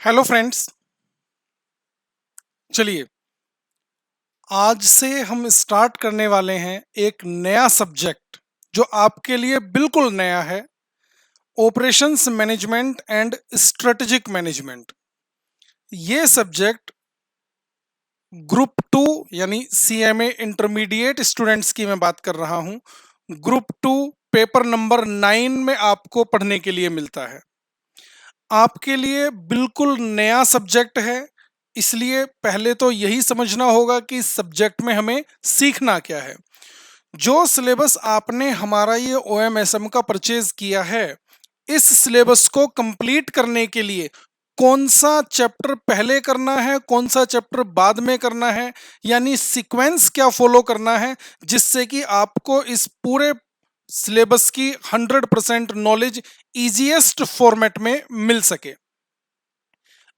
Hello friends. चलिए, आज से हम स्टार्ट करने वाले हैं एक नया सब्जेक्ट जो आपके लिए बिल्कुल नया है। Operations management and strategic management. ये सब्जेक्ट ग्रुप टू यानी सीएमए इंटरमीडिएट स्टूडेंट्स की मैं बात कर रहा हूँ। ग्रुप टू पेपर नंबर 9 में आपको पढ़ने के लिए मिलता है। आपके लिए बिल्कुल नया सब्जेक्ट है, इसलिए पहले तो यही समझना होगा कि इस सब्जेक्ट में हमें सीखना क्या है। जो सिलेबस आपने हमारा ये ओएमएसएम का परचेज किया है, इस सिलेबस को कंप्लीट करने के लिए कौन सा चैप्टर पहले करना है, कौन सा चैप्टर बाद में करना है, यानी सीक्वेंस क्या फॉलो करना है, जिससे कि आपको इस पूरे सिलेबस की 100% नॉलेज इजीएस्ट फॉर्मेट में मिल सके।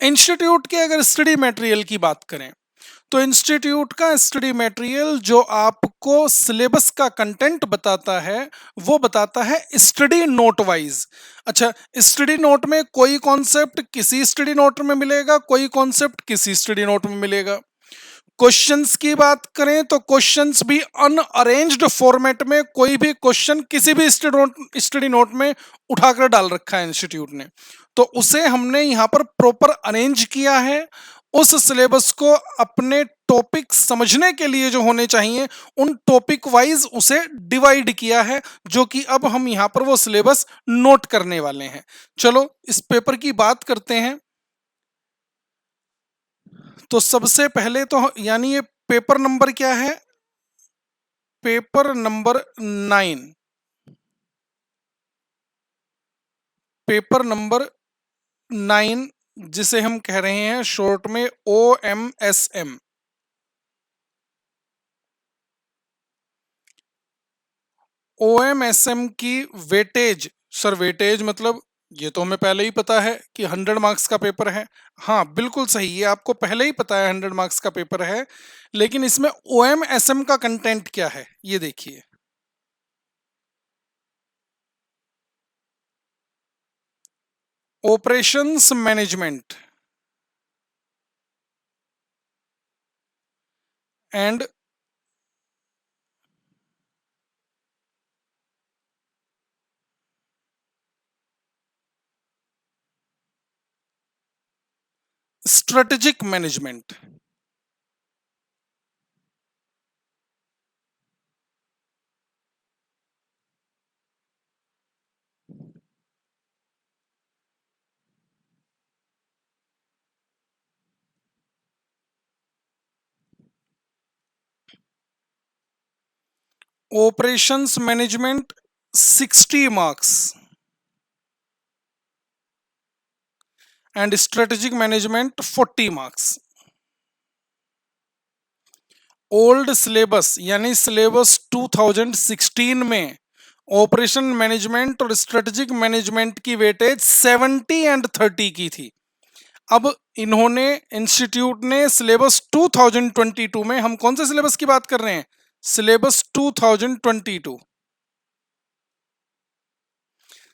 इंस्टीट्यूट के अगर स्टडी मटेरियल की बात करें तो इंस्टीट्यूट का स्टडी मटेरियल जो आपको सिलेबस का कंटेंट बताता है वो बताता है स्टडी नोट वाइज। अच्छा, स्टडी नोट में कोई कॉन्सेप्ट किसी स्टडी नोट में मिलेगा, कोई कॉन्सेप्ट किसी स्टडी नोट में मिलेगा। क्वेश्चंस की बात करें तो क्वेश्चंस भी अनअरेंज्ड फॉर्मेट में, कोई भी क्वेश्चन किसी भी स्टडी नोट में उठाकर डाल रखा है इंस्टीट्यूट ने, तो उसे हमने यहाँ पर प्रॉपर अरेंज किया है। उस सिलेबस को अपने टॉपिक समझने के लिए जो होने चाहिए उन टॉपिक वाइज उसे डिवाइड किया है, जो कि अब हम यहाँ पर वो सिलेबस नोट करने वाले हैं। चलो इस पेपर की बात करते हैं। तो सबसे पहले तो यानी ये पेपर नंबर क्या है? Paper number 9। पेपर नंबर 9 जिसे हम कह रहे हैं शॉर्ट में OMSM। OMSM की वेटेज, सर वेटेज मतलब ये तो हमें पहले ही पता है कि 100 मार्क्स का पेपर है। हाँ बिल्कुल सही, ये आपको पहले ही पता है 100 मार्क्स का पेपर है। लेकिन इसमें OMSM का कंटेंट क्या है ये देखिए। Operations management and strategic management. Operations management 60 marks and strategic management 40 marks. Old syllabus यानी सिलेबस 2016 में ऑपरेशन मैनेजमेंट और स्ट्रेटेजिक मैनेजमेंट की वेटेज 70 एंड 30 की थी। अब इन्होंने इंस्टीट्यूट ने सिलेबस 2022 में, हम कौन से सिलेबस की बात कर रहे हैं? सिलेबस 2022।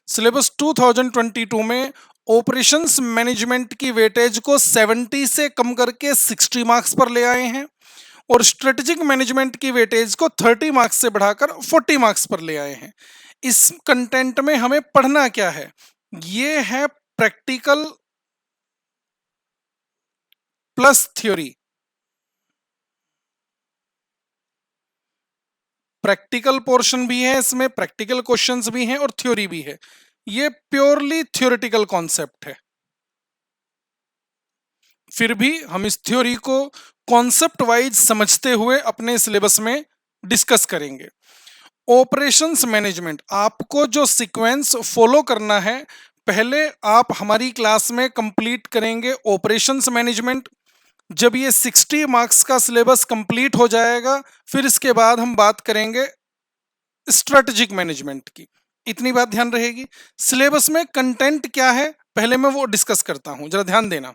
सिलेबस 2022 में ऑपरेशंस मैनेजमेंट की वेटेज को 70 से कम करके 60 मार्क्स पर ले आए हैं और स्ट्रेटेजिक मैनेजमेंट की वेटेज को 30 मार्क्स से बढ़ाकर 40 मार्क्स पर ले आए हैं। इस कंटेंट में हमें पढ़ना क्या है? ये है practical plus theory. Practical portion भी है इसमें, प्रैक्टिकल क्वेश्चंस भी हैं और थ्योरी भी है। ये प्योरली थ्योरेटिकल कॉन्सेप्ट है। फिर भी हम इस थ्योरी को कॉन्सेप्ट वाइज समझते हुए अपने सिलेबस में डिस्कस करेंगे। ऑपरेशंस मैनेजमेंट आपको जो सीक्वेंस फॉलो करना है, पहले आप हमारी क्लास में कंप्लीट करेंगे ऑपरेशंस मैनेजमेंट। जब ये 60 मार्क्स का सिलेबस कंप्लीट हो जाएगा फिर इसके बाद हम बात करेंगे स्ट्रेटेजिक मैनेजमेंट की। इतनी बात ध्यान रहेगी। सिलेबस में कंटेंट क्या है पहले मैं वो डिस्कस करता हूं, जरा ध्यान देना।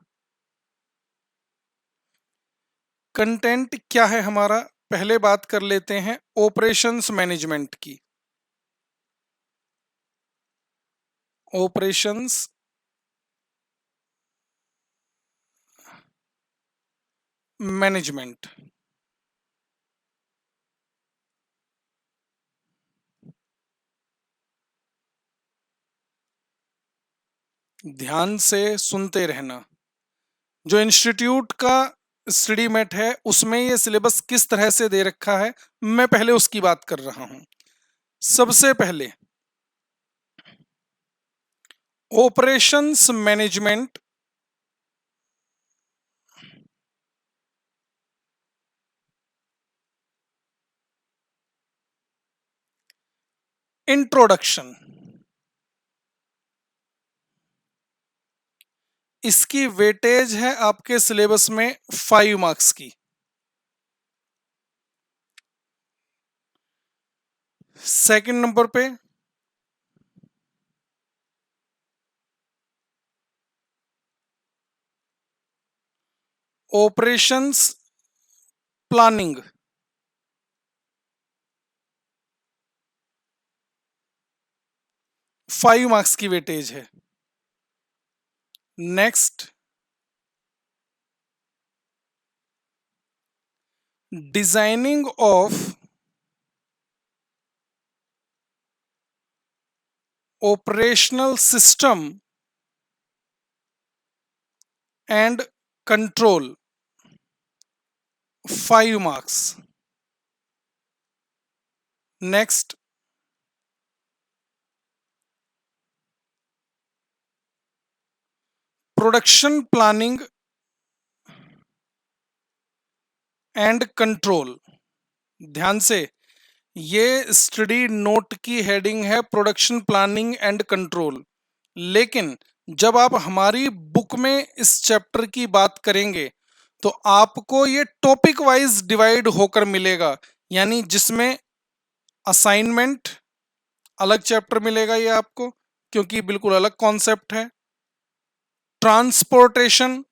कंटेंट क्या है हमारा, पहले बात कर लेते हैं ऑपरेशंस मैनेजमेंट की। Operations management. ध्यान से सुनते रहना। जो इंस्टीट्यूट का स्टडी मेट है उसमें ये सिलेबस किस तरह से दे रखा है, मैं पहले उसकी बात कर रहा हूं। सबसे पहले ऑपरेशंस मैनेजमेंट, इंट्रोडक्शन। इसकी वेटेज है आपके सिलेबस में 5 मार्क्स की। सेकंड नंबर पे ऑपरेशंस प्लानिंग, 5 मार्क्स की वेटेज है। Next, designing of operational system and control, 5 marks. Next, production planning and control. ध्यान से, ये स्टडी नोट की हेडिंग है प्रोडक्शन प्लानिंग एंड कंट्रोल, लेकिन जब आप हमारी बुक में इस चैप्टर की बात करेंगे तो आपको ये टॉपिक वाइज डिवाइड होकर मिलेगा, यानी जिसमें असाइनमेंट अलग चैप्टर मिलेगा ये आपको, क्योंकि बिल्कुल अलग कॉन्सेप्ट है। Transportation,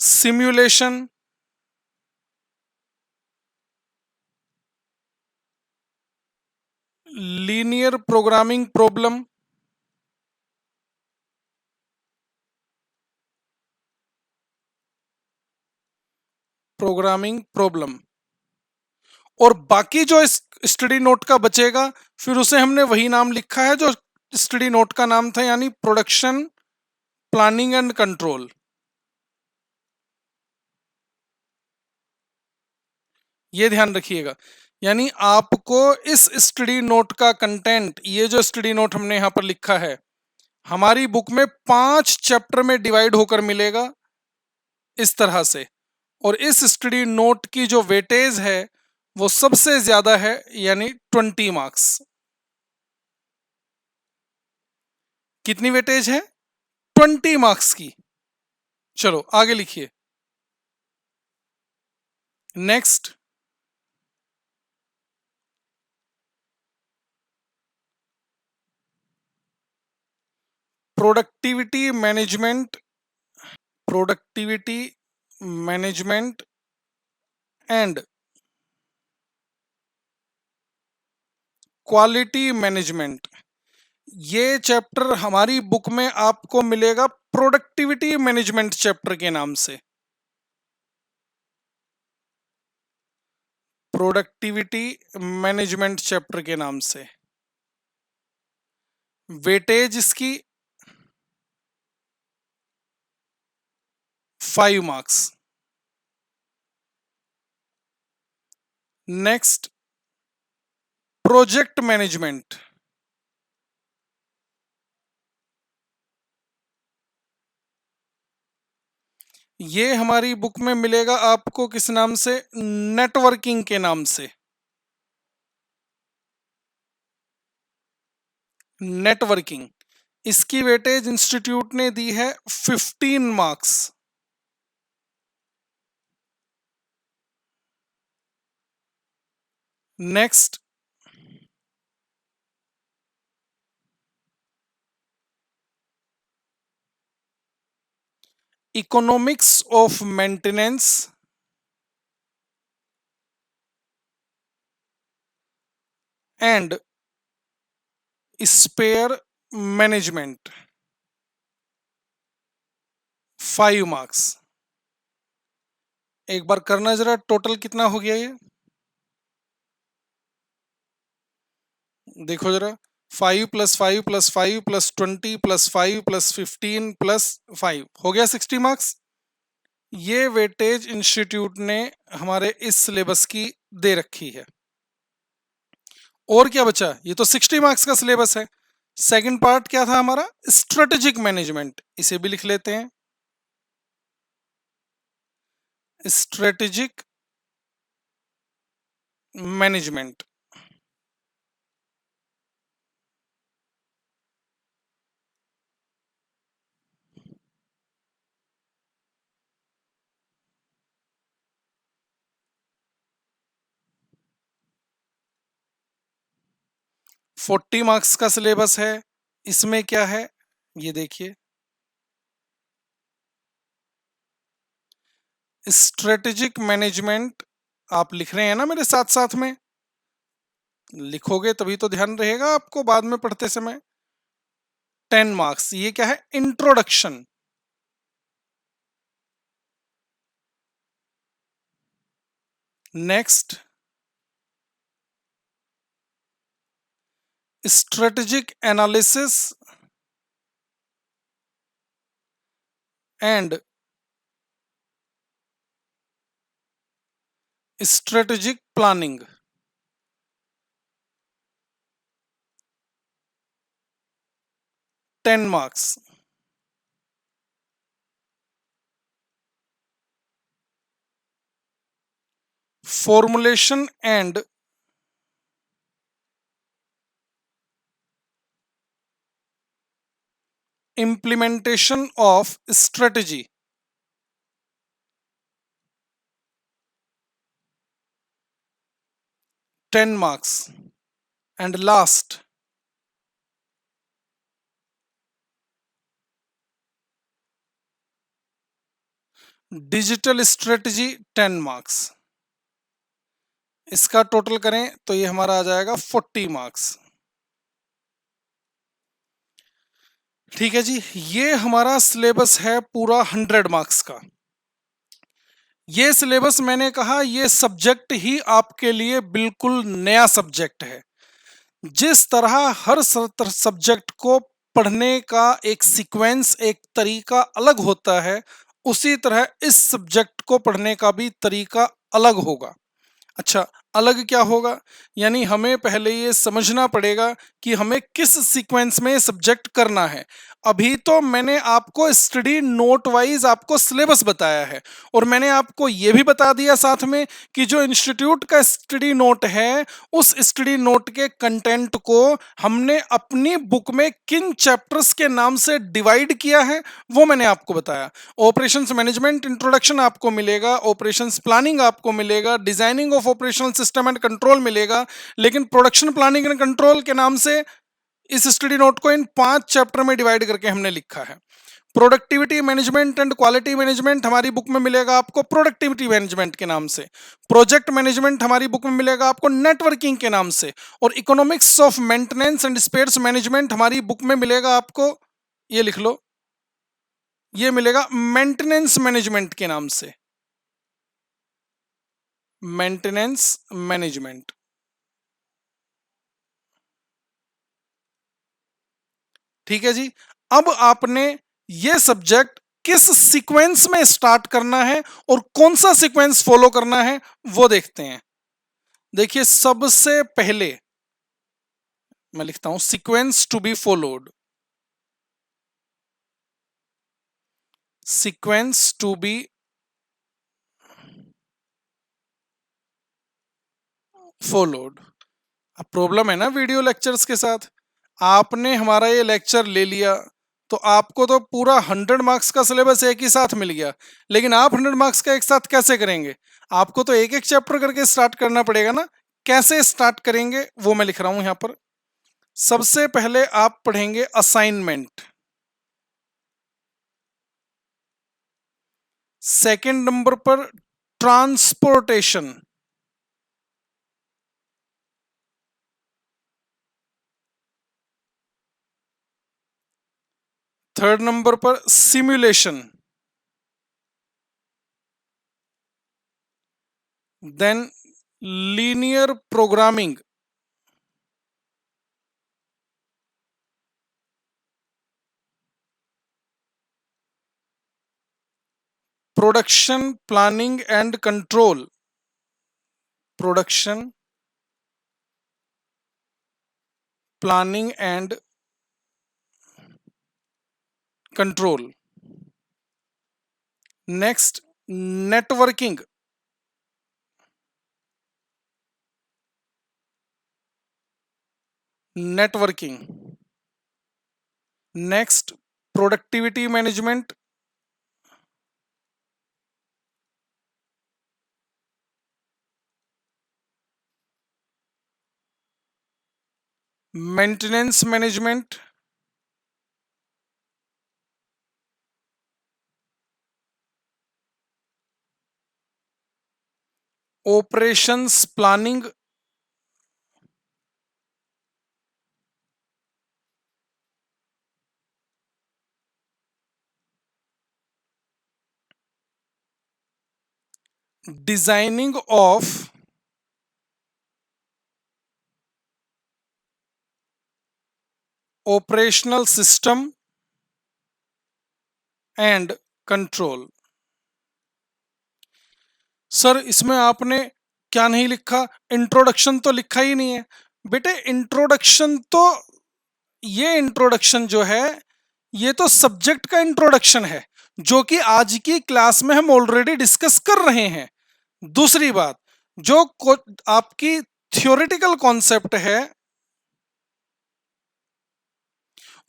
simulation, linear programming problem, programming problem, और बाकी जो स्टडी नोट का बचेगा फिर उसे हमने वही नाम लिखा है जो स्टडी नोट का नाम था, यानी प्रोडक्शन प्लानिंग एंड कंट्रोल। ये ध्यान रखिएगा, यानी आपको इस स्टडी नोट का कंटेंट, ये जो स्टडी नोट हमने यहां पर लिखा है, हमारी बुक में 5 चैप्टर में डिवाइड होकर मिलेगा इस तरह से। और इस स्टडी नोट की जो वेटेज है वो सबसे ज्यादा है, यानी 20 मार्क्स। कितनी वेटेज है? 20 मार्क्स की। चलो आगे लिखिए। Next, productivity management, productivity management and quality management. ये चैप्टर हमारी बुक में आपको मिलेगा प्रोडक्टिविटी मैनेजमेंट चैप्टर के नाम से। प्रोडक्टिविटी मैनेजमेंट चैप्टर के नाम से। वेटेज इसकी 5 मार्क्स। Next, project management. ये हमारी बुक में मिलेगा आपको किस नाम से? नेटवर्किंग के नाम से। नेटवर्किंग, इसकी वेटेज इंस्टीट्यूट ने दी है 15 marks. Next, economics of maintenance and spare management. 5 marks. एक बार करना जरा, टोटल कितना हो गया ये, देखो जरा। 5 + 5 + 5 + 20 + 5 + 5 हो गया 60 मार्क्स। ये वेटेज इंस्टीट्यूट ने हमारे इस सिलेबस की दे रखी है। और क्या बचा, ये तो 60 मार्क्स का सिलेबस है। सेकंड पार्ट क्या था हमारा, स्ट्रेटेजिक मैनेजमेंट, इसे भी लिख लेते हैं, स्ट्रेटेजिक मैनेजमेंट। फोर्टी मार्क्स का सिलेबस है। इसमें क्या है, ये देखिए, स्ट्रेटेजिक मैनेजमेंट आप लिख रहे हैं ना मेरे साथ साथ में, लिखोगे तभी तो ध्यान रहेगा आपको बाद में पढ़ते समय। 10 मार्क्स, ये क्या है, introduction. Next, strategic analysis and strategic planning. 10 marks. Formulation and implementation of strategy, 10 marks. And last, digital strategy, 10 marks। इसका टोटल करें तो ये हमारा आ जाएगा 40 मार्क्स। ठीक है जी, ये हमारा सिलेबस है पूरा 100 मार्क्स का। ये सिलेबस मैंने कहा, ये सब्जेक्ट ही आपके लिए बिल्कुल नया सब्जेक्ट है। जिस तरह हर सब्जेक्ट को पढ़ने का एक सीक्वेंस, एक तरीका अलग होता है, उसी तरह इस सब्जेक्ट को पढ़ने का भी तरीका अलग होगा। अच्छा, अलग क्या होगा, यानी हमें पहले ये समझना पड़ेगा कि हमें किस सीक्वेंस में सब्जेक्ट करना है। अभी तो मैंने आपको स्टडी नोट वाइज आपको सिलेबस बताया है, और मैंने आपको ये भी बता दिया साथ में कि जो इंस्टीट्यूट का स्टडी नोट है, उस स्टडी नोट के कंटेंट को हमने अपनी बुक में किन चैप्टर्स के नाम से डिवाइड किया है, वो मैंने आपको बताया। ऑपरेशंस मैनेजमेंट इंट्रोडक्शन आपको मिलेगा, ऑपरेशंस प्लानिंग आपको मिलेगा, designing of operational system and control मिलेगा, लेकिन प्रोडक्शन प्लानिंग एंड कंट्रोल के नाम से इस स्टडी नोट को इन 5 चैप्टर में डिवाइड करके हमने लिखा है। Productivity management and quality management हमारी बुक में मिलेगा आपको प्रोडक्टिविटी मैनेजमेंट के नाम से। प्रोजेक्ट मैनेजमेंट हमारी बुक में मिलेगा आपको नेटवर्किंग के नाम से। और economics of maintenance and spheres management हमारी बुक में मिलेगा आपको, ये लिख लो, ये मिलेगा मेंटेनेंस मैनेजमेंट के नाम से, मेंटेनेंस मैनेजमेंट। ठीक है जी, अब आपने ये सब्जेक्ट किस सीक्वेंस में स्टार्ट करना है और कौन सा सीक्वेंस फॉलो करना है वो देखते हैं। देखिए, सबसे पहले मैं लिखता हूं sequence to be followed, sequence to be followed. अब प्रॉब्लम है ना वीडियो लेक्चर्स के साथ, आपने हमारा ये लेक्चर ले लिया तो आपको तो पूरा 100 मार्क्स का सिलेबस एक ही साथ मिल गया, लेकिन आप 100 मार्क्स का एक साथ कैसे करेंगे, आपको तो एक एक चैप्टर करके स्टार्ट करना पड़ेगा ना। कैसे स्टार्ट करेंगे वो मैं लिख रहा हूं यहां पर। सबसे पहले आप पढ़ेंगे असाइनमेंट, सेकंड नंबर पर ट्रांसपोर्टेशन, थर्ड नंबर पर simulation, then linear programming, production planning and control, production planning and control. Next, networking, networking. Next, productivity management, maintenance management, operations planning, designing of operational system and control. Sir इसमें आपने क्या नहीं लिखा? Introduction तो लिखा ही नहीं है। बेटे इंट्रोडक्शन तो, ये इंट्रोडक्शन जो है ये तो सब्जेक्ट का इंट्रोडक्शन है, जो कि आज की क्लास में हम ऑलरेडी डिस्कस कर रहे हैं। दूसरी बात, जो आपकी थ्योरेटिकल कॉन्सेप्ट है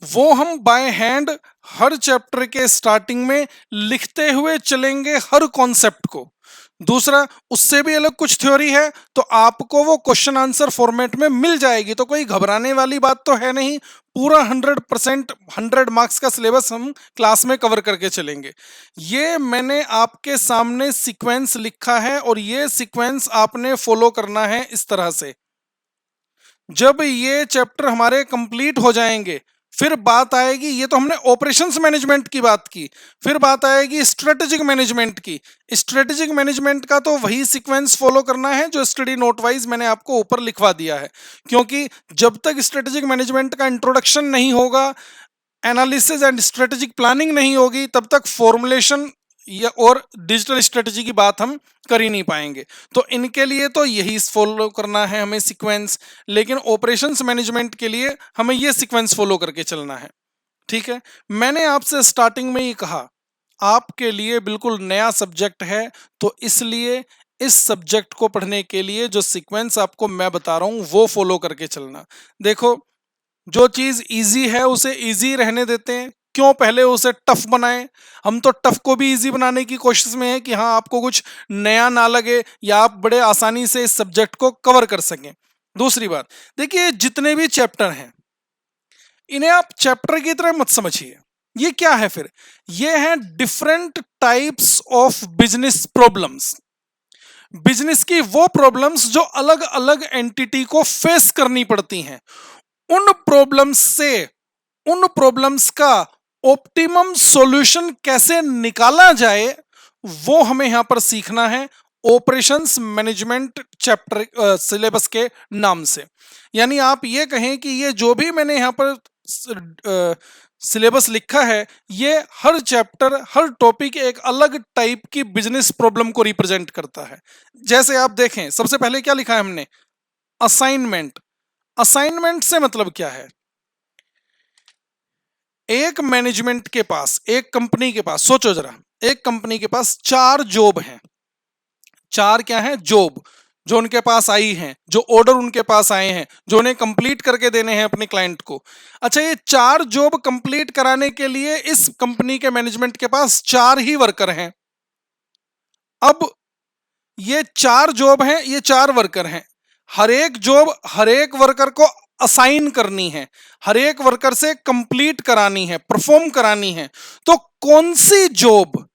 वो हम बाय हैंड हर चैप्टर के स्टार्टिंग में लिखते हुए चलेंगे हर कॉन्सेप्ट को। दूसरा, उससे भी अलग कुछ थ्योरी है तो आपको वो क्वेश्चन आंसर फॉर्मेट में मिल जाएगी, तो कोई घबराने वाली बात तो है नहीं। पूरा 100% 100 मार्क्स का सिलेबस हम क्लास में कवर करके चलेंगे। ये मैंने आपके सामने सीक्वेंस लिखा है और ये सीक्वेंस आपने फॉलो करना है इस तरह से। जब ये चैप्टर हमारे कंप्लीट हो जाएंगे फिर बात आएगी, ये तो हमने ऑपरेशंस मैनेजमेंट की बात की, फिर बात आएगी स्ट्रेटेजिक मैनेजमेंट की। स्ट्रेटेजिक मैनेजमेंट का तो वही सीक्वेंस फॉलो करना है जो स्टडी नोट वाइज मैंने आपको ऊपर लिखवा दिया है, क्योंकि जब तक स्ट्रेटेजिक मैनेजमेंट का इंट्रोडक्शन नहीं होगा, एनालिसिस एंड स्ट्रेटेजिक प्लानिंग नहीं होगी, तब तक फॉर्मुलेशन या और डिजिटल स्ट्रेटेजी की बात हम कर ही नहीं पाएंगे। तो इनके लिए तो यही फॉलो करना है हमें सीक्वेंस, लेकिन ऑपरेशंस मैनेजमेंट के लिए हमें ये सीक्वेंस फॉलो करके चलना है। ठीक है, मैंने आपसे स्टार्टिंग में ही कहा आपके लिए बिल्कुल नया सब्जेक्ट है, तो इसलिए इस सब्जेक्ट को पढ़ने के लिए जो सीक्वेंस आपको मैं बता रहा हूं वो फॉलो करके चलना। देखो, जो चीज इजी है उसे इजी रहने देते हैं, क्यों पहले उसे टफ बनाएं? हम तो टफ को भी इजी बनाने की कोशिश में है कि हाँ आपको कुछ नया ना लगे या आप बड़े आसानी से इस सब्जेक्ट को कवर कर सकें। दूसरी बात, देखिए जितने भी चैप्टर हैं इन्हें आप चैप्टर की तरह मत समझिए। ये क्या है फिर? ये है different types of business problems. Business की वो प्रॉब्लम्स जो अलग अलग एंटिटी को फेस करनी पड़ती हैं, उन प्रॉब्लम्स से, उन प्रॉब्लम्स का ऑप्टिमम सॉल्यूशन कैसे निकाला जाए वो हमें यहां पर सीखना है ऑपरेशंस मैनेजमेंट चैप्टर सिलेबस के नाम से। यानी आप ये कहें कि ये जो भी मैंने यहां पर सिलेबस लिखा है, ये हर चैप्टर हर टॉपिक एक अलग टाइप की बिजनेस प्रॉब्लम को रिप्रेजेंट करता है। जैसे आप देखें, सबसे पहले क्या लिखा है हमने? असाइनमेंट। असाइनमेंट से मतलब क्या है? एक मैनेजमेंट के पास, एक कंपनी के पास, सोचो जरा, एक कंपनी के पास 4 जॉब हैं। 4 क्या है? जॉब, जो उनके पास आई हैं, जो ऑर्डर उनके पास आए हैं, जो उन्हें कंप्लीट करके देने हैं अपने क्लाइंट को। अच्छा, ये 4 जॉब कंप्लीट कराने के लिए इस कंपनी के मैनेजमेंट के पास 4 ही वर्कर हैं। अब ये 4 जॉब हैं, ये 4 वर्कर हैं, हर एक जॉब हर एक वर्कर को असाइन करनी है, हर एक वर्कर से कंप्लीट करानी है, परफॉर्म करानी है। तो कौन सी जॉब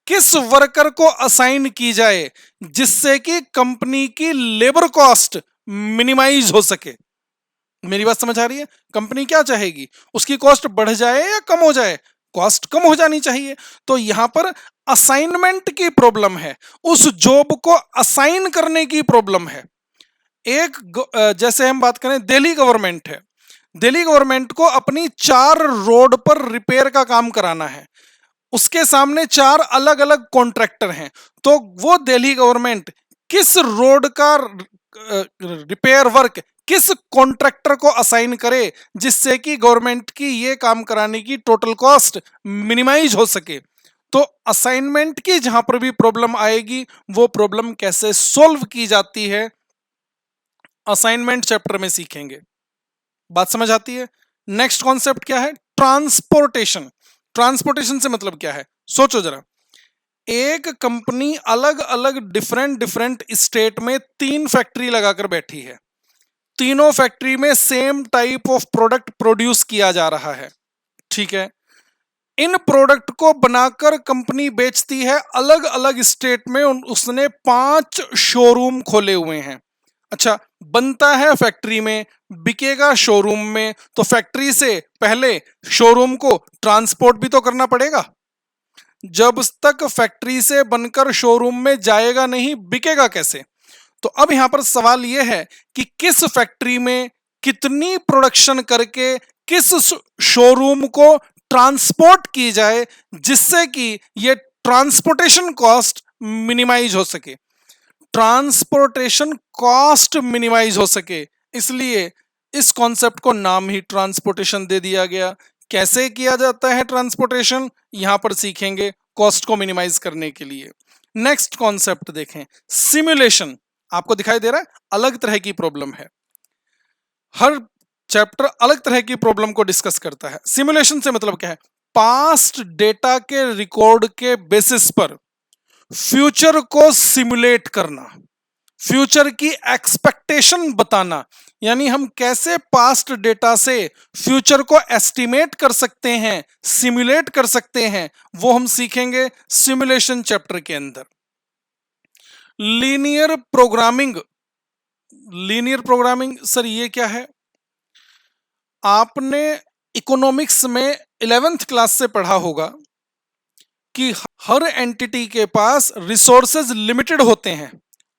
किस वर्कर को असाइन की जाए जिससे कि कंपनी की लेबर कॉस्ट मिनिमाइज हो सके? मेरी बात समझ आ रही है? कंपनी क्या चाहेगी? उसकी कॉस्ट बढ़ जाए या कम हो जाए? कॉस्ट कम हो जानी चाहिए। तो यहां पर असाइनमेंट की प्रॉब्लम है, उस जॉब को असाइन करने की प्रॉब्लम है। जैसे हम बात करें, दिल्ली गवर्नमेंट है, दिल्ली गवर्नमेंट को अपनी 4 रोड पर रिपेयर का काम कराना है, उसके सामने 4 अलग अलग कॉन्ट्रैक्टर हैं, तो वो दिल्ली गवर्नमेंट किस रोड का रिपेयर वर्क किस कॉन्ट्रैक्टर को असाइन करे जिससे कि गवर्नमेंट की ये काम कराने की टोटल कॉस्ट मिनिमाइज हो सके। तो असाइनमेंट की जहां पर भी प्रॉब्लम आएगी, वो प्रॉब्लम कैसे सॉल्व की जाती है, असाइनमेंट चैप्टर में सीखेंगे। बात समझ आती है? नेक्स्ट कॉन्सेप्ट क्या है? ट्रांसपोर्टेशन। ट्रांसपोर्टेशन से मतलब क्या है, सोचो जरा। एक कंपनी अलग अलग डिफरेंट डिफरेंट स्टेट में 3 फैक्ट्री लगाकर बैठी है, तीनों फैक्ट्री में same type of product produce किया जा रहा है, ठीक है। इन प्रोडक्ट को बनाकर कंपनी बेचती है अलग अलग स्टेट में, उसने 5 शोरूम खोले हुए हैं। अच्छा, बनता है फैक्ट्री में, बिकेगा शोरूम में, तो फैक्ट्री से पहले शोरूम को ट्रांसपोर्ट भी तो करना पड़ेगा। जब तक फैक्ट्री से बनकर शोरूम में जाएगा नहीं, बिकेगा कैसे? तो अब यहां पर सवाल यह है कि किस फैक्ट्री में कितनी प्रोडक्शन करके किस शोरूम को ट्रांसपोर्ट की जाए जिससे कि ये ट्रांसपोर्टेशन कॉस्ट मिनिमाइज हो सके, ट्रांसपोर्टेशन कॉस्ट मिनिमाइज हो सके। इसलिए इस कॉन्सेप्ट को नाम ही ट्रांसपोर्टेशन दे दिया गया। कैसे किया जाता है ट्रांसपोर्टेशन, यहां पर सीखेंगे कॉस्ट को मिनिमाइज करने के लिए। नेक्स्ट कॉन्सेप्ट देखें, सिमुलेशन। आपको दिखाई दे रहा है अलग तरह की प्रॉब्लम है, हर चैप्टर अलग तरह की प्रॉब्लम को डिस्कस करता है। सिमुलेशन से मतलब क्या है? पास्ट डेटा के रिकॉर्ड के बेसिस पर फ्यूचर को सिमुलेट करना, फ्यूचर की एक्सपेक्टेशन बताना, यानी हम कैसे पास्ट डेटा से फ्यूचर को एस्टिमेट कर सकते हैं, सिमुलेट कर सकते हैं, वो हम सीखेंगे सिमुलेशन चैप्टर के अंदर। Linear programming. Linear programming sir ये क्या है? आपने इकोनॉमिक्स में 11th क्लास से पढ़ा होगा कि हर एंटिटी के पास रिसोर्सेज लिमिटेड होते हैं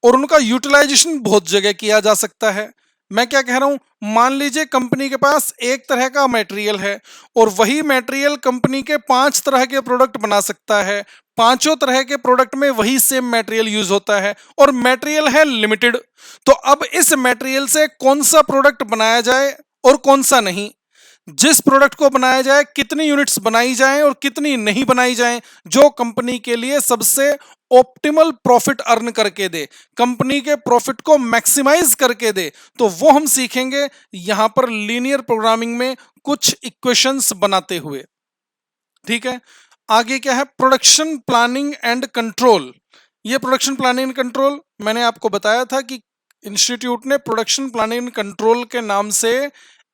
और उनका यूटिलाइजेशन बहुत जगह किया जा सकता है। मैं क्या कह रहा हूं, मान लीजिए कंपनी के पास एक तरह का मटेरियल है और वही मटेरियल कंपनी के 5 तरह के प्रोडक्ट बना सकता है, पांचों तरह के प्रोडक्ट में वही सेम मटेरियल यूज होता है और मटेरियल है लिमिटेड। तो अब इस मटेरियल से कौन सा प्रोडक्ट बनाया जाए और कौन सा नहीं, जिस प्रोडक्ट को बनाया जाए, कितनी यूनिट्स बनाई जाएं और कितनी नहीं बनाई जाएं, जो कंपनी के लिए सबसे ऑप्टिमल प्रॉफिट अर्न करके दे, कंपनी के प्रॉफिट को मैक्सिमाइज करके दे, तो वो हम सीखेंगे यहां पर लीनियर प्रोग्रामिंग में कुछ इक्वेशंस बनाते हुए। ठीक है, आगे क्या है? Production planning and control. ये प्रोडक्शन प्लानिंग एंड कंट्रोल मैंने आपको बताया था कि इंस्टीट्यूट ने प्रोडक्शन प्लानिंग एंड कंट्रोल के नाम से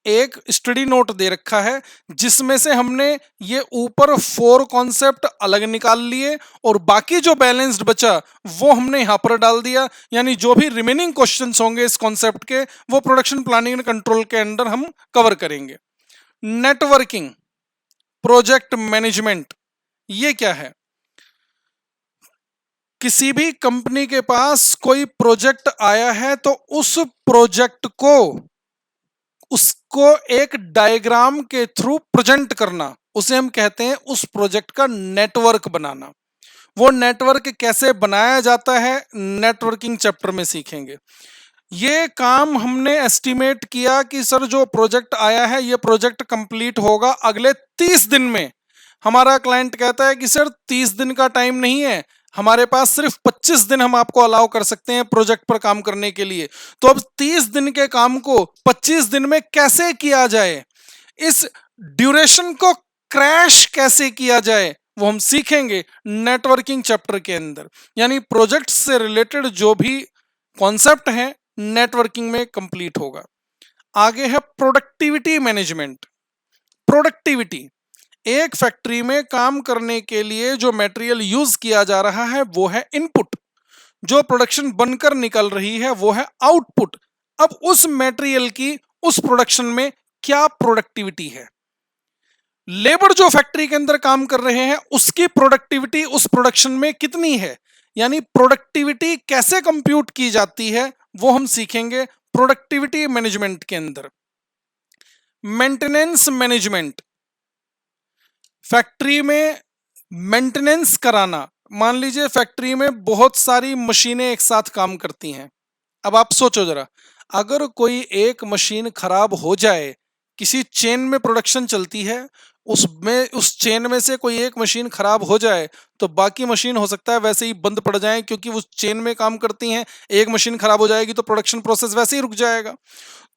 एक स्टडी नोट दे रखा है, जिसमें से हमने ये ऊपर 4 कॉन्सेप्ट अलग निकाल लिए और बाकी जो बैलेंस्ड बचा वो हमने यहां पर डाल दिया। यानी जो भी रिमेनिंग क्वेश्चंस होंगे इस कॉन्सेप्ट के, वो प्रोडक्शन प्लानिंग एंड कंट्रोल के अंदर हम कवर करेंगे। नेटवर्किंग, प्रोजेक्ट मैनेजमेंट, ये क्या है? किसी भी कंपनी के पास कोई प्रोजेक्ट आया है तो उस प्रोजेक्ट को उसको एक डायग्राम के थ्रू प्रेजेंट करना, उसे हम कहते हैं उस प्रोजेक्ट का नेटवर्क बनाना। वो नेटवर्क कैसे बनाया जाता है, नेटवर्किंग चैप्टर में सीखेंगे। ये काम हमने एस्टिमेट किया कि सर जो प्रोजेक्ट आया है ये प्रोजेक्ट कंप्लीट होगा अगले 30 दिन में। हमारा क्लाइंट कहता है कि सर 30 दिन का टाइम नहीं है, हमारे पास सिर्फ 25 दिन हम आपको अलाउ कर सकते हैं प्रोजेक्ट पर काम करने के लिए। तो अब 30 दिन के काम को 25 दिन में कैसे किया जाए, इस ड्यूरेशन को क्रैश कैसे किया जाए, वो हम सीखेंगे नेटवर्किंग चैप्टर के अंदर। यानी प्रोजेक्ट से रिलेटेड जो भी कॉन्सेप्ट है नेटवर्किंग में कंप्लीट होगा। आगे है प्रोडक्टिविटी मैनेजमेंट। प्रोडक्टिविटी, एक फैक्ट्री में काम करने के लिए जो मटेरियल यूज किया जा रहा है वो है इनपुट, जो प्रोडक्शन बनकर निकल रही है वो है आउटपुट। अब उस मटेरियल की उस प्रोडक्शन में क्या प्रोडक्टिविटी है? लेबर जो फैक्ट्री के अंदर काम कर रहे हैं उसकी प्रोडक्टिविटी उस प्रोडक्शन में कितनी है, यानी प्रोडक्टिविटी कैसे कंप्यूट की जाती है वो हम सीखेंगे प्रोडक्टिविटी मैनेजमेंट के अंदर। मेंटेनेंस मैनेजमेंट, फैक्ट्री में मेंटेनेंस कराना। मान लीजिए फैक्ट्री में बहुत सारी मशीनें एक साथ काम करती हैं। अब आप सोचो जरा, अगर कोई एक मशीन खराब हो जाए, किसी चेन में प्रोडक्शन चलती है, उसमें उस चेन में से कोई एक मशीन खराब हो जाए तो बाकी मशीन हो सकता है वैसे ही बंद पड़ जाए, क्योंकि उस चेन में काम करती हैं। एक मशीन खराब हो जाएगी तो प्रोडक्शन प्रोसेस वैसे ही रुक जाएगा।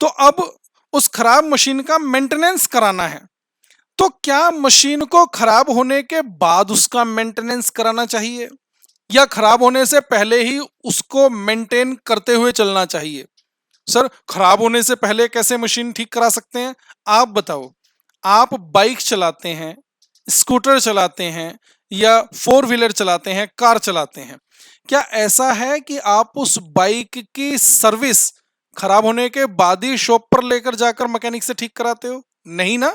तो अब उस खराब मशीन का मेंटेनेंस कराना है, तो क्या मशीन को खराब होने के बाद उसका मेंटेनेंस कराना चाहिए या खराब होने से पहले ही उसको मेंटेन करते हुए चलना चाहिए? सर, खराब होने से पहले कैसे मशीन ठीक करा सकते हैं? आप बताओ। आप बाइक चलाते हैं, स्कूटर चलाते हैं या फोर व्हीलर चलाते हैं, कार चलाते हैं, क्या ऐसा है कि आप उस बाइक की सर्विस खराब होने के बाद ही शॉप पर लेकर जाकर मैकेनिक से ठीक कराते हो? नहीं ना।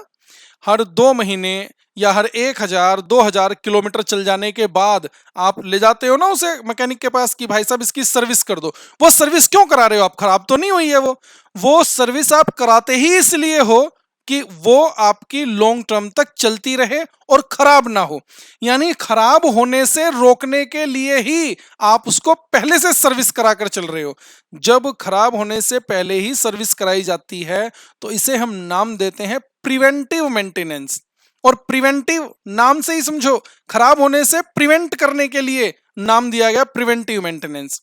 हर 2 महीने या हर 1000-2000 किलोमीटर चल जाने के बाद आप ले जाते हो ना उसे मैकेनिक के पास कि भाई साहब इसकी सर्विस कर दो। वो सर्विस क्यों करा रहे हो आप? खराब तो नहीं हुई है वो सर्विस आप कराते ही इसलिए हो कि वो आपकी लॉन्ग टर्म तक चलती रहे और खराब ना हो, यानी खराब होने से रोकने के लिए ही आप उसको पहले से सर्विस कराकर चल रहे हो। जब खराब होने से पहले ही सर्विस कराई जाती है तो इसे हम नाम देते हैं प्रिवेंटिव मेंटेनेंस। और प्रिवेंटिव नाम से ही समझो, खराब होने से प्रिवेंट करने के लिए नाम दिया गया प्रिवेंटिव मेंटेनेंस।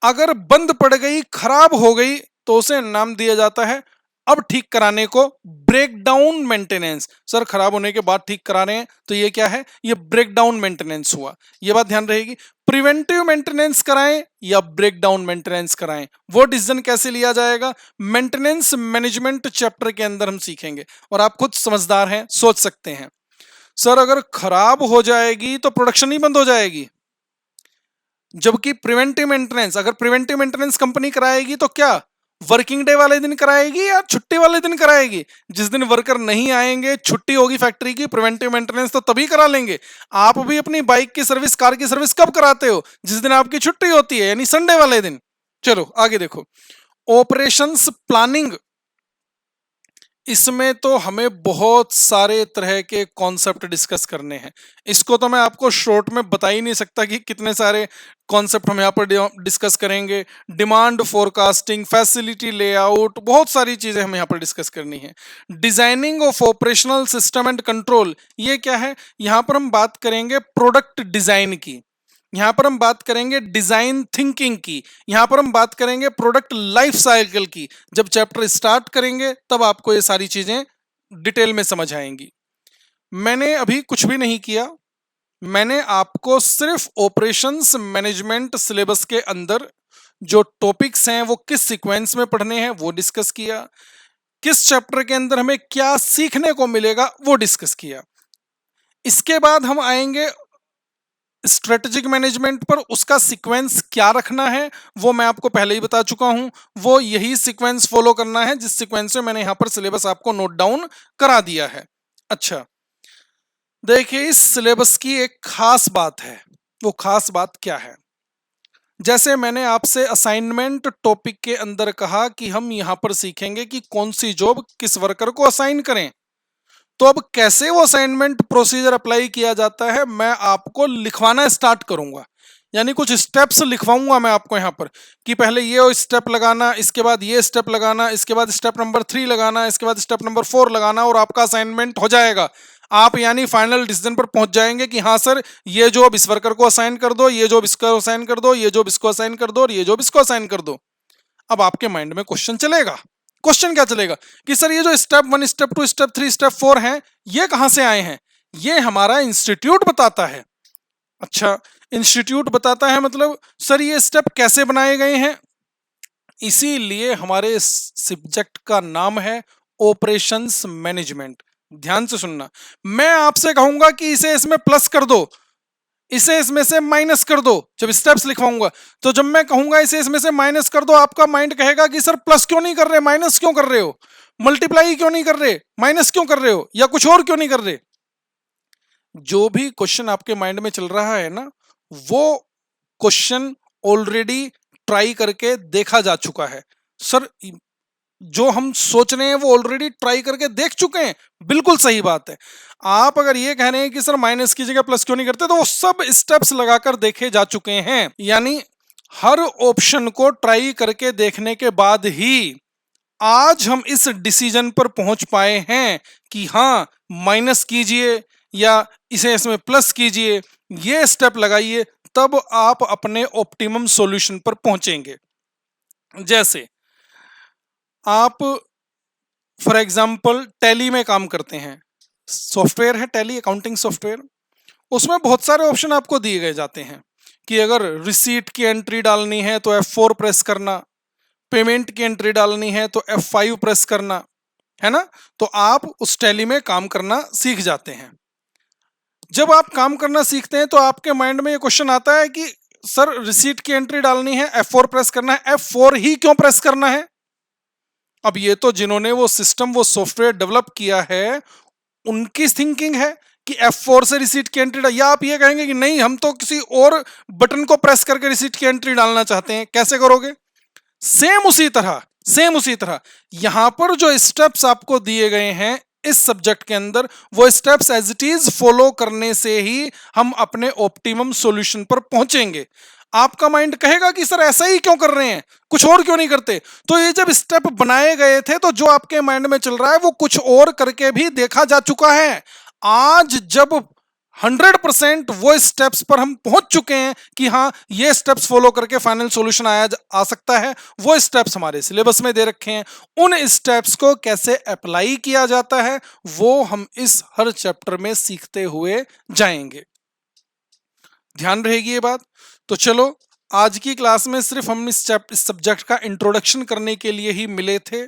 अगर बंद पड़ गई, खराब हो गई, तो उसे नाम दिया जाता है अब ठीक कराने को ब्रेकडाउन मेंटेनेंस। सर, खराब होने के बाद ठीक करा रहे हैं तो ये क्या है? ये ब्रेकडाउन मेंटेनेंस हुआ। ये बात ध्यान रहेगी, प्रिवेंटिव मेंटेनेंस कराएं या ब्रेकडाउन मेंटेनेंस कराएं, वो डिसीजन कैसे लिया जाएगा मेंटेनेंस मैनेजमेंट चैप्टर के अंदर हम सीखेंगे। और आप खुद समझदार हैं, सोच सकते हैं, सर अगर खराब हो जाएगी तो प्रोडक्शन ही बंद हो जाएगी, जबकि प्रिवेंटिव मेंटेनेंस, अगर प्रिवेंटिव मेंटेनेंस कंपनी कराएगी तो क्या वर्किंग डे वाले दिन कराएगी या छुट्टी वाले दिन कराएगी? जिस दिन वर्कर नहीं आएंगे, छुट्टी होगी फैक्ट्री की, प्रिवेंटिव मेंटेनेंस तो तभी करा लेंगे। आप भी अपनी बाइक की सर्विस, कार की सर्विस कब कराते हो? जिस दिन आपकी छुट्टी होती है, यानी संडे वाले दिन। चलो आगे देखो, ऑपरेशंस प्लानिंग। इसमें तो हमें बहुत सारे तरह के कॉन्सेप्ट डिस्कस करने हैं। इसको तो मैं आपको शॉर्ट में बता ही नहीं सकता कि कितने सारे कॉन्सेप्ट हम यहाँ पर डिस्कस करेंगे। डिमांड फोरकास्टिंग, फैसिलिटी लेआउट, बहुत सारी चीजें हम यहाँ पर डिस्कस करनी है। Designing of operational system and control, ये क्या है? यहाँ पर हम बात करेंगे प्रोडक्ट डिजाइन की, यहां पर हम बात करेंगे डिजाइन थिंकिंग की, यहां पर हम बात करेंगे प्रोडक्ट लाइफ साइकिल की। जब चैप्टर स्टार्ट करेंगे तब आपको ये सारी चीजें डिटेल में समझ आएंगी। मैंने अभी कुछ भी नहीं किया, मैंने आपको सिर्फ ऑपरेशंस मैनेजमेंट सिलेबस के अंदर जो टॉपिक्स हैं वो किस सीक्वेंस में पढ़ने हैं वो डिस्कस किया, किस चैप्टर के अंदर हमें क्या सीखने को मिलेगा वो डिस्कस किया। इसके बाद हम आएंगे स्ट्रेटेजिक मैनेजमेंट पर, उसका सीक्वेंस क्या रखना है वो मैं आपको पहले ही बता चुका हूं। वो यही सीक्वेंस फॉलो करना है जिस सीक्वेंस में मैंने यहां पर सिलेबस आपको नोट डाउन करा दिया है। अच्छा, देखिए इस सिलेबस की एक खास बात है। वो खास बात क्या है? जैसे मैंने आपसे असाइनमेंट टॉपिक के अंदर कहा कि हम यहां पर सीखेंगे कि कौन सी जॉब किस वर्कर को असाइन करें, तो अब कैसे वो असाइनमेंट प्रोसीजर अप्लाई किया जाता है मैं आपको लिखवाना स्टार्ट करूंगा। यानी कुछ स्टेप्स लिखवाऊंगा मैं आपको यहाँ पर कि पहले ये स्टेप लगाना, इसके बाद ये स्टेप लगाना, इसके बाद स्टेप नंबर 3 लगाना, इसके बाद स्टेप नंबर 4 लगाना, और आपका असाइनमेंट हो जाएगा। आप यानी फाइनल डिसीजन पर पहुंच जाएंगे कि हाँ सर, ये जॉब इस वर्कर को असाइन कर दो, ये जॉब इसको असाइन कर दो, ये जॉब इसको असाइन कर दो, और ये जॉब इसको असाइन कर दो। अब आपके माइंड में क्वेश्चन चलेगा। क्वेश्चन क्या चलेगा कि सर ये जो स्टेप 1, स्टेप 2, स्टेप 3, स्टेप 4 हैं, ये कहां से आए हैं? ये हमारा इंस्टीट्यूट बताता है। अच्छा, इंस्टीट्यूट बताता है मतलब सर ये स्टेप कैसे बनाए गए हैं? इसीलिए हमारे सब्जेक्ट का नाम है ऑपरेशंस मैनेजमेंट। ध्यान से सुनना, मैं आपसे कहूंगा कि इसे इसमें प्लस कर दो, इसे इसमें से माइनस कर दो। जब स्टेप्स लिखवाऊंगा तो जब मैं कहूंगा इसे इसमें से माइनस कर दो, आपका माइंड कहेगा कि सर प्लस क्यों नहीं कर रहे, माइनस क्यों कर रहे हो? मल्टीप्लाई क्यों नहीं कर रहे, माइनस क्यों कर रहे हो, या कुछ और क्यों नहीं कर रहे? जो भी क्वेश्चन आपके माइंड में चल रहा है ना, वो क्वेश्चन ऑलरेडी ट्राई करके देखा जा चुका है। सर जो हम सोच रहे हैं वो ऑलरेडी ट्राई करके देख चुके हैं, बिल्कुल सही बात है। आप अगर ये कह रहे हैं कि सर माइनस की जगह प्लस क्यों नहीं करते, तो वो सब स्टेप्स लगाकर देखे जा चुके हैं। यानी हर ऑप्शन को ट्राई करके देखने के बाद ही आज हम इस डिसीजन पर पहुंच पाए हैं कि हाँ माइनस कीजिए या इसे इसमें प्लस कीजिए, ये स्टेप लगाइए, तब आप अपने ऑप्टिमम सॉल्यूशन पर पहुंचेंगे। जैसे आप फॉर एग्जांपल टैली में काम करते हैं, सॉफ्टवेयर है टैली, अकाउंटिंग सॉफ्टवेयर, उसमें बहुत सारे ऑप्शन आपको दिए गए जाते हैं कि अगर रिसीट की एंट्री डालनी है तो F4 प्रेस करना, पेमेंट की एंट्री डालनी है तो F5 प्रेस करना, है ना। तो आप उस टैली में काम करना सीख जाते हैं। जब आप काम करना सीखते हैं तो आपके माइंड में ये क्वेश्चन आता है कि सर रिसीट की एंट्री डालनी है, F4 प्रेस करना है, F4 ही क्यों प्रेस करना है? अब ये तो जिन्होंने वो सिस्टम वो सॉफ्टवेयर डेवलप किया है उनकी थिंकिंग है कि F4 से रिसीट की एंट्री, या आप ये कहेंगे कि नहीं हम तो किसी और बटन को प्रेस करके रिसीट की एंट्री डालना चाहते हैं, कैसे करोगे? सेम उसी तरह यहां पर जो स्टेप्स आपको दिए गए हैं इस सब्जेक्ट के अंदर, वो steps as it is follow करने से ही हम अपने ऑप्टिमम सॉल्यूशन पर पहुंचेंगे। आपका माइंड कहेगा कि सर ऐसा ही क्यों कर रहे हैं, कुछ और क्यों नहीं करते? तो ये जब स्टेप बनाए गए थे तो जो आपके माइंड में चल रहा है वो कुछ और करके भी देखा जा चुका है। आज जब 100% वो स्टेप्स पर हम पहुंच चुके हैं कि हाँ ये स्टेप्स फॉलो करके फाइनल सॉल्यूशन आ सकता है, वो स्टेप्स हमारे सिलेबस में दे रखे हैं। उन स्टेप्स को कैसे अप्लाई किया जाता है वो हम इस हर चैप्टर में सीखते हुए जाएंगे। ध्यान रहेगी ये बात। तो चलो आज की क्लास में सिर्फ हम इस सब्जेक्ट का इंट्रोडक्शन करने के लिए ही मिले थे।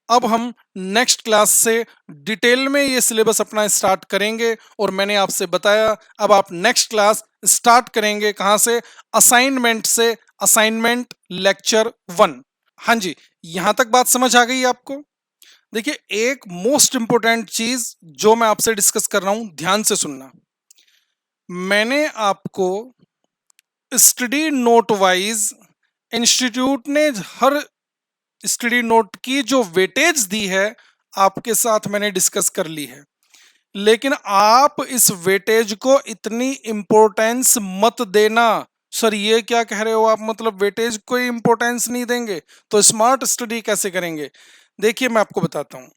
अब हम नेक्स्ट क्लास से डिटेल में ये सिलेबस अपना स्टार्ट करेंगे, और मैंने आपसे बताया अब आप नेक्स्ट क्लास स्टार्ट करेंगे कहां से? असाइनमेंट से, असाइनमेंट लेक्चर 1। हाँ जी, यहां तक बात समझ आ गई आपको? देखिए एक मोस्ट इंपोर्टेंट चीज जो मैं आपसे डिस्कस कर रहा हूं, ध्यान से सुनना। मैंने आपको स्टडी नोट वाइज इंस्टीट्यूट ने हर स्टडी नोट की जो वेटेज दी है आपके साथ मैंने डिस्कस कर ली है, लेकिन आप इस वेटेज को इतनी इंपॉर्टेंस मत देना। सर ये क्या कह रहे हो आप, मतलब वेटेज को इंपॉर्टेंस नहीं देंगे तो स्मार्ट स्टडी कैसे करेंगे? देखिए मैं आपको बताता हूं।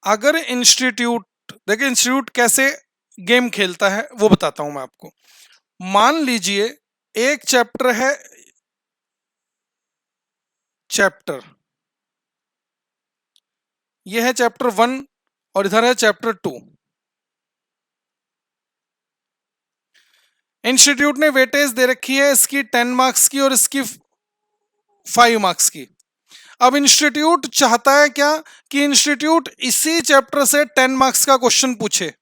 अगर इंस्टीट्यूट, देखिए इंस्टीट्यूट कैसे गेम खेलता है वो बताता हूं मैं आपको। मान लीजिए एक चैप्टर है, चैप्टर ये है चैप्टर 1 और इधर है चैप्टर 2। इंस्टीट्यूट ने वेटेज दे रखी है इसकी 10 मार्क्स की और इसकी 5 मार्क्स की। अब इंस्टीट्यूट चाहता है क्या कि इंस्टीट्यूट इसी चैप्टर से 10 मार्क्स का क्वेश्चन पूछे।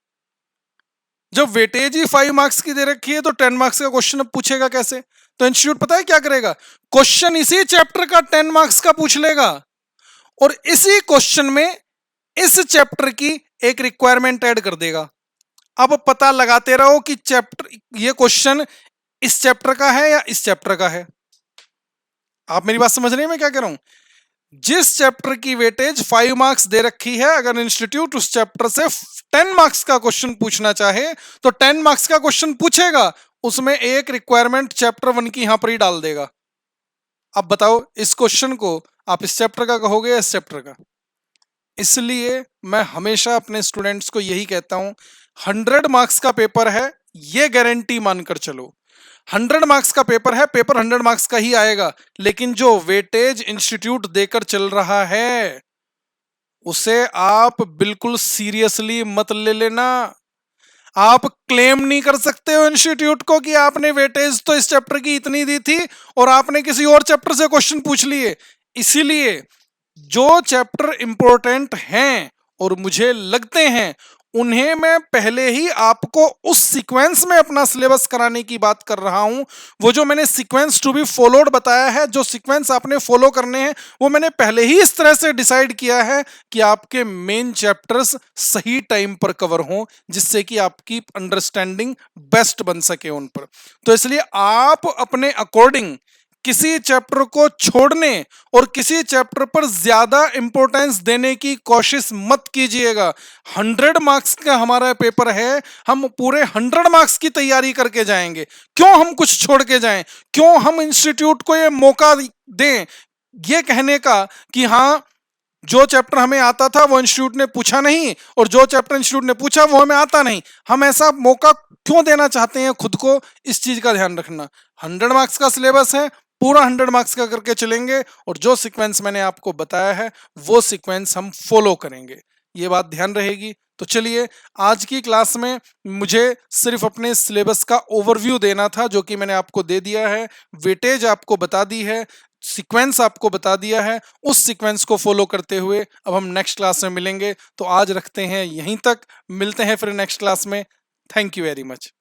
जब वेटेज ही 5 मार्क्स की दे रखी है तो 10 मार्क्स का क्वेश्चन अब पूछेगा कैसे? तो इंस्टीट्यूट पता है क्या करेगा? क्वेश्चन इसी चैप्टर का 10 मार्क्स का पूछ लेगा और इसी क्वेश्चन में इस चैप्टर की एक रिक्वायरमेंट ऐड कर देगा। अब पता लगाते रहो कि चैप्टर, ये क्वेश्चन इस चैप्टर का है या इस चैप्टर का है। आप मेरी बात समझ रहे हैं मैं क्या कह रहा हूं? जिस चैप्टर की वेटेज 5 मार्क्स दे रखी है, अगर इंस्टीट्यूट उस चैप्टर से 10 मार्क्स का क्वेश्चन पूछना चाहे तो 10 मार्क्स का क्वेश्चन पूछेगा, उसमें एक रिक्वायरमेंट चैप्टर 1 की यहां पर ही डाल देगा। अब बताओ इस क्वेश्चन को आप इस चैप्टर का कहोगे या इस चैप्टर का? इसलिए मैं हमेशा अपने स्टूडेंट्स को यही कहता हूं, 100 मार्क्स का पेपर है ये गारंटी मानकर चलो। 100 मार्क्स का पेपर है, पेपर 100 मार्क्स का ही आएगा, लेकिन जो वेटेज इंस्टीट्यूट देकर चल रहा है उसे आप बिल्कुल सीरियसली मत ले लेना। आप क्लेम नहीं कर सकते हो इंस्टीट्यूट को कि आपने वेटेज तो इस चैप्टर की इतनी दी थी और आपने किसी और चैप्टर से क्वेश्चन पूछ लिए। इसीलिए जो चैप्टर इंपॉर्टेंट हैं और मुझे लगते हैं उन्हें मैं पहले ही आपको उस सीक्वेंस में अपना सिलेबस कराने की बात कर रहा हूं। वो जो मैंने सीक्वेंस टू बी फॉलोड बताया है, जो सीक्वेंस आपने फॉलो करने हैं, वो मैंने पहले ही इस तरह से डिसाइड किया है कि आपके मेन चैप्टर्स सही टाइम पर कवर हों, जिससे कि आपकी अंडरस्टैंडिंग बेस्ट बन सके उन पर। तो इसलिए आप अपने अकॉर्डिंग किसी चैप्टर को छोड़ने और किसी चैप्टर पर ज्यादा इंपॉर्टेंस देने की कोशिश मत कीजिएगा। 100 मार्क्स का हमारा पेपर है, हम पूरे 100 मार्क्स की तैयारी करके जाएंगे। क्यों हम कुछ छोड़ के जाएं? क्यों हम इंस्टीट्यूट को ये मौका दें ये कहने का कि हाँ, जो चैप्टर हमें आता था वो इंस्टीट्यूट ने पूछा नहीं, और जो चैप्टर इंस्टीट्यूट ने पूछा वो हमें आता नहीं। हम ऐसा मौका क्यों देना चाहते हैं खुद को? इस चीज का ध्यान रखना। 100 मार्क्स का सिलेबस है, पूरा 100 मार्क्स का करके चलेंगे, और जो सीक्वेंस मैंने आपको बताया है वो सीक्वेंस हम फॉलो करेंगे। ये बात ध्यान रहेगी। तो चलिए, आज की क्लास में मुझे सिर्फ अपने सिलेबस का ओवरव्यू देना था, जो कि मैंने आपको दे दिया है। वेटेज आपको बता दी है, सीक्वेंस आपको बता दिया है। उस सीक्वेंस को फॉलो करते हुए अब हम नेक्स्ट क्लास में मिलेंगे। तो आज रखते हैं यहीं तक, मिलते हैं फिर नेक्स्ट क्लास में। Thank you very much.